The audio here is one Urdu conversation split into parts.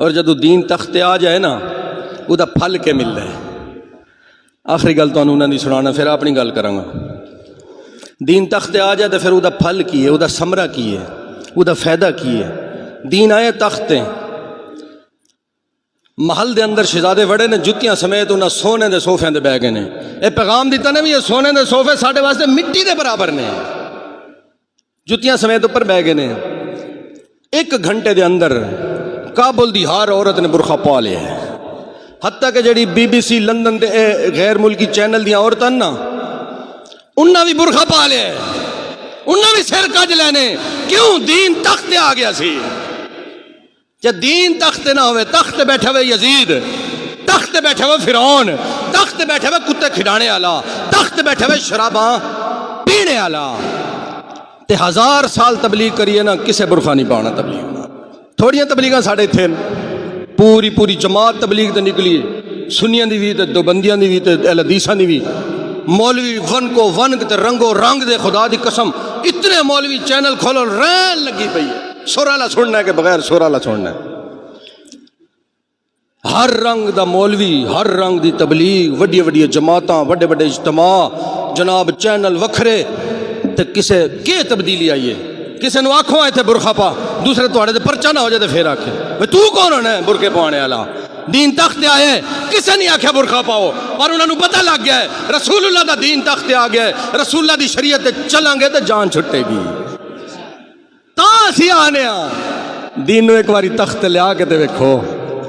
اور جدو دین تخت آ جائے نا وہ پھل کے ملتا ہے. آخری گل تمہیں انہوں نے سنانا پھر اپنی گل کروں گا. دین تخت آ جائے تو پھر وہ پھل کی ہے, وہ ثمرہ کی ہے, وہ فائدہ کی ہے. دین آئے تخت محل دے اندر شہزادے وڑے نے جتیاں سمیت انہیں سونے دے صوفے دے بہ گئے نے. یہ پیغام دیتا نے بھی یہ سونے دے صوفے ساڈے واسطے مٹی دے برابر نے, جتیاں سمیت اوپر بہ گئے نے. 1 گھنٹے دے اندر کابل دی ہر عورت نے برقع پا لیا ہے. حتیٰ کہ جڑی BBC لندن دے غیر ملکی چینل دیاں عورتاں نا انہاں بھی برقع پا لیا ہے, انہاں بھی سر کج لینے. کیوں؟ دین تخت آ گیا سی. جب دین تخت نہ ہوئے, تخت بیٹھے ہوئے یزید, تخت بیٹھے ہوئے فرعون, تخت بیٹھے ہوئے کتے کھڈانے والا, تخت بیٹھے ہوئے شراباں پینے والا, تے 1000 سال تبلیغ کریے نا کسے برقع نہیں پانا تبلیغ. تھوڑیاں تبلیغاں ساڑھے تھے, پوری جماعت تبلیغ تے نکلی, سنیاں دی بھی تے دوبندیاں دی بھی تے اہل حدیثاں دی بھی. مولوی ون کو ون تے رنگو رنگ دے, خدا دی قسم اتنے مولوی چینل کھولو رین لگی پئی ہے. سر والا سننا ہے کہ بغیر سر والا سننا ہے. ہر رنگ دا مولوی, ہر رنگ دی تبلیغ, وڈی جماعتاں, وڈے اجتماع, جناب چینل وکھرے. تے کسے کی تبدیلی آئی ہے؟ کسے نو آنکھوں آئے تھے برقع پا, دوسرے تواڈے تے پرچہ نہ ہو جائے تے پھر آکھے بھئی تو کون ہونا ہے برقعے پانے والا؟ دین تخت آئے, کسے نہیں آکھیا برقع پاؤ, اور انہوں نے پتہ لگ گیا ہے رسول اللہ دا دین تخت آ گیا ہے, رسول اللہ دی شریعت چلیں گے تے جان چھٹے گی. اسی آنے دین نو ایک باری تخت لیا کے تے ویکھو,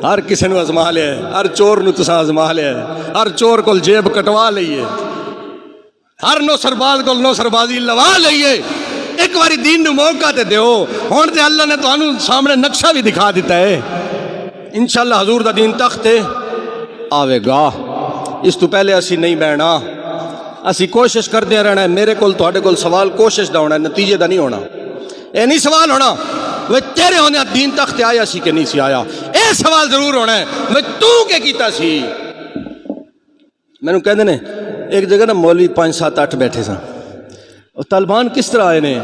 ہر کسی نو ازما لیا ہے, ہر چور نو تساں ازما لیا ہے, ہر چور کول جیب کٹوا لئیے, ہر نو سرباز کول نو سربازی لوا لئیے. ایک باری دین نو موقع تے دیو. ہن تے اللہ نے تانوں سامنے نقشہ بھی دکھا دیتا ہے. انشاءاللہ حضور دا دین تخت آوے گا. اس تو پہلے اسی نہیں بہنا, اسی کوشش کردے رہنا ہے. میرے کول تواڈے کول سوال کوشش دا ہونا ہے, نتیجے دا نہیں ہونا. اے نہیں سوال ہونا وہ تیرے ہونے دین تخت آیا سی کہ نہیں سی آیا. اے سوال ضرور ہونا ہے میں تو کیا کیتا سی. میں نے کہندے نے ایک جگہ نا مولوی 5 7 8 بیٹھے سن, اور طالبان کس طرح آئے نے,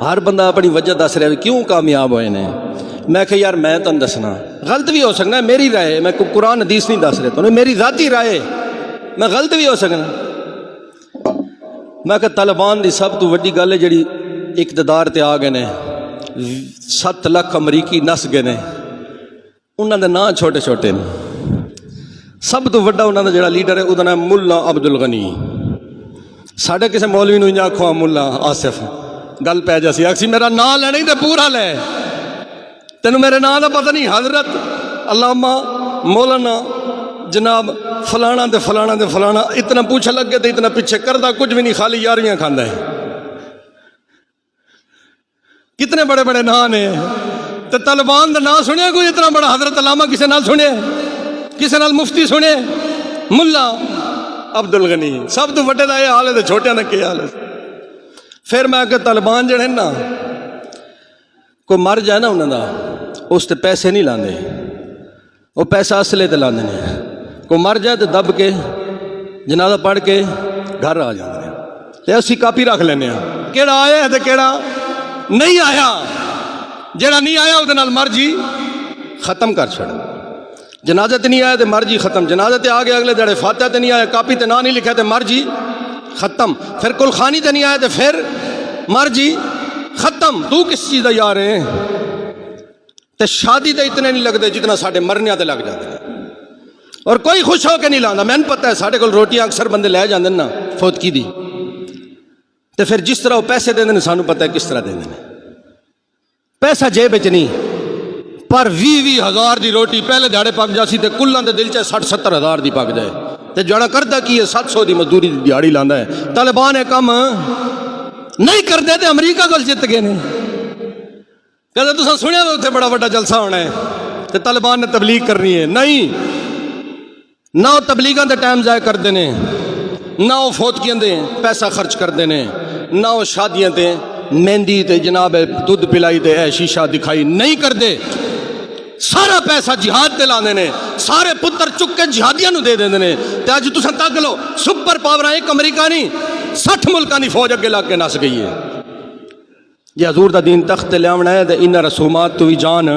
ہر بندہ اپنی وجہ دس رہا ہے کیوں کامیاب ہوئے نے. میں کہ یار میں تو دسنا, غلط بھی ہو سکنا ہے, میری رائے, میں قرآن حدیث نہیں دس رہا تو میری ذاتی رائے, میں غلط بھی ہو سکنا. میں کہ طالبان دی سب تو وڈی گل ہے جڑی اقتدار تے آ گئے نے, 7 لاکھ امریکی نس گئے نے, انہاں دے نام چھوٹے چھوٹے نے. سب تو وڈا انہاں دا جڑا لیڈر ہے وہ نام ملا عبد الغنی. ساڈے کسے مولوی نو انج آکھو ملا آصف, گل پہ جاسی آکسی میرا نام لینا ہی تے پورا لے, تینوں میرے نام دا پتہ نہیں. حضرت علامہ مولانا جناب فلانا تے فلانا تے فلانا, اتنا پوچھ لگ گئے تے اتنا پیچھے کردہ کچھ بھی نہیں, خالی یاریاں کھاندا ہے. کتنے بڑے بڑے نام ہیں. تو طالبان دا نام سنیا کوئی اتنا بڑا؟ حضرت علامہ کسے نال سنے, کسے نال مفتی سنے, ملا عبد الغنی. سب تو بڑے دا یہ حال ہے تو چھوٹے نہ کیا حال ہے. پھر میں کہ طالبان جڑے نا کوئی مر جائے نا انہوں دا اس تے پیسے نہیں لاندے, وہ پیسہ اصلے تے لاندے نے. کوئی مر جائے تو دب کے جنازہ پڑھ کے گھر آ جاندے ہیں, تے اسی کاپی رکھ لینے ہیں کیڑا آیا ہے تے کیڑا نہیں آیا. جڑا نہیں آیا وہ مرضی ختم کر چھڑ. جنازہ تے نہیں آیا تے مرضی ختم. جنازہ تے آ گیا اگلے دڑے, فاتحہ تے نہیں آیا, کاپی تے نام نہیں لکھا تے مرضی ختم. پھر کل خانی تے نہیں آیا تے پھر مرضی ختم. تو کس چیز دا یار ہے؟ تے شادی تے اتنے نہیں لگتے جتنا ساڈے مرنے تے لگ جاتے ہیں, اور کوئی خوش ہو کے نہیں لاندا. میں نے پتہ ہے ساڈے کول روٹیاں اکثر بندے لے جاندے نا فوتگی دی, تے پھر جس طرح وہ پیسے دے دیں سانو پتہ ہے کس طرح دے دیں. پیسہ جیب وچ نہیں, پر 20 ہزار دی روٹی پہلے دیہڑے پک جاسی تے کلاں دے دل چ 60 70 ہزار دی پک جائے. تے جڑا کردا کی ہے 700 دی مزدوری دی دیہڑی لاندا ہے. طالبان یہ کم نہیں کردے تے امریکہ کول جت گئے نے. کدے تساں سنیا اتنے بڑا بڑا جلسہ ہونا ہے تے طالبان نے تبلیغ کرنی ہے؟ نہیں, نہ وہ تبلیغاں دے ٹائم ضائع کردے نے, نہ وہ فوتگیاں دے پیسہ خرچ کردے نے, نہ وہ شادیاں تے مہندی تے جناب دودھ پلائی تے اے شیشہ دکھائی نہیں کردے. سارا پیسہ جہاد تے لاندے نے, سارے پتر چک کے جہادیاں نو دے دیندے نے. تے اج تساں تک لو سپر پاوراں ایک امریکہ نہیں 60 ملکاں دی فوج اگے لا کے نس گئی ہے. جی حضور دا دین تخت تے لیاونا ہے تے انہاں رسومات تو بھی جان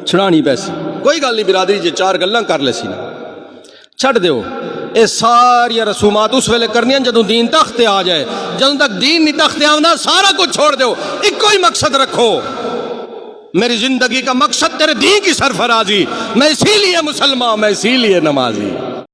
چھڑانی پیسی کوئی گل نہیں برادری جی چار گلاں کر لے سی نا چھڑ دیو یہ ساری رسومات اس ویلے کرنی جدوں دین تخت آ جائے جدوں تک دین نہیں تخت آوندا سارا کچھ چھوڑ دیو ایک کوئی مقصد رکھو میری زندگی کا مقصد تیرے دین کی سرفرازی میں اسی لیے مسلمان میں اسی لیے نمازی